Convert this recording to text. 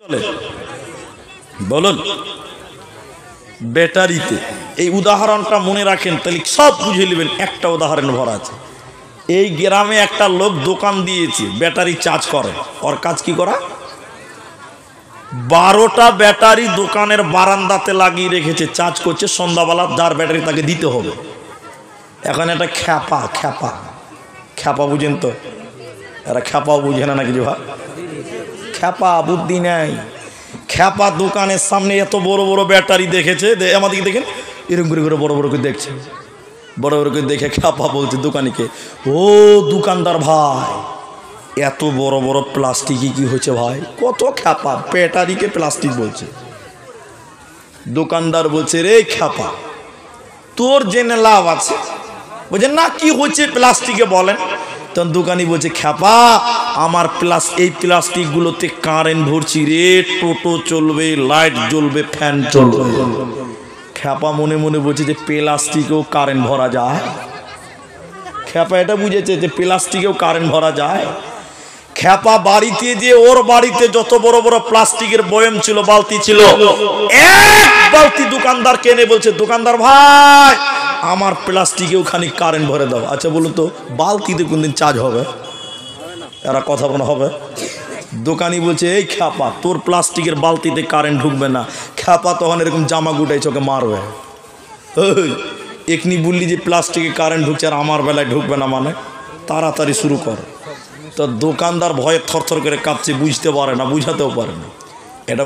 চলে বলুন ব্যাটারিতে। এই উদাহরণটা মনে রাখেন, তাহলে সব বুঝে নেবেন। একটা উদাহরণ ভরা আছে। এই গ্রামে একটা লোক দোকান দিয়েছে, ব্যাটারি চার্জ করে। ওর কাজ কি করা? 12টা ব্যাটারি দোকানের বারান্দাতে লাগিয়ে রেখেছে, চার্জ করছে। সন্ধ্যাবেলা যার ব্যাটারি তাকে দিতে হবে। এখন একটা খ্যাপা বুঝেন তো? এরা খ্যাপাও বুঝে না কিছু ভাই, খ্যাপা বুদ্ধি নেই। খ্যাপা দোকানের সামনে এত বড় বড় ব্যাটারি দেখেছে, আমাদেরকে দেখেন এরকম করে বড় বড় করে দেখছে। বড় বড় করে দেখে খ্যাপা বলছে দোকানিকে, ও দোকানদার ভাই, এত বড় বড় প্লাস্টিকই কি হয়েছে ভাই? কত খ্যাপা, ব্যাটারিকে প্লাস্টিক বলছে। দোকানদার বলছে, রে খ্যাপা, তোর জেনে লাভ আছে? বলছে না, কি হয়েছে প্লাস্টিকে বলেন। তখন দোকানি বলছে, খ্যাপা, আমার এই প্লাস্টিকগুলোতে কারেন্ট ভরছি রে, টোটো চলবে, লাইট জ্বলবে, ফ্যান চলবে। খ্যাপা মনে মনে বলছে যে প্লাস্টিকেও কারেন্ট ভরা যায়। খ্যাপা এটা বুঝেছে যে প্লাস্টিকেও কারেন্ট ভরা যায়। খ্যাপা বাড়িতে যে ওর বাড়িতে যত বড় বড় প্লাস্টিকের বয়ম ছিল, বালতি ছিল, এক বালতি দোকানদার কেনে বলছে, দোকানদার ভাই, আমার প্লাস্টিকেও খানিক কারেন্ট ভরে দাও। আচ্ছা বলুন তো, বালতিতে কোনদিন চার্জ হবে? এরা কথা বলা হবে? দোকানি বলছে, এই খ্যাপা, তোর প্লাস্টিকের বালতিতে কারেন্ট ঢুকবে না। খ্যাপা তখন এরকম জামা গুটাই চোখে মারবে। এখনি বললি যে প্লাস্টিকে কারেন্ট ঢুকছে আর আমার বেলায় ঢুকবে না, মানে তাড়াতাড়ি শুরু কর। তো দোকানদার ভয়ে থরথর করে কাঁপছে, বুঝতে পারে না, বুঝাতেও পারে না। এটা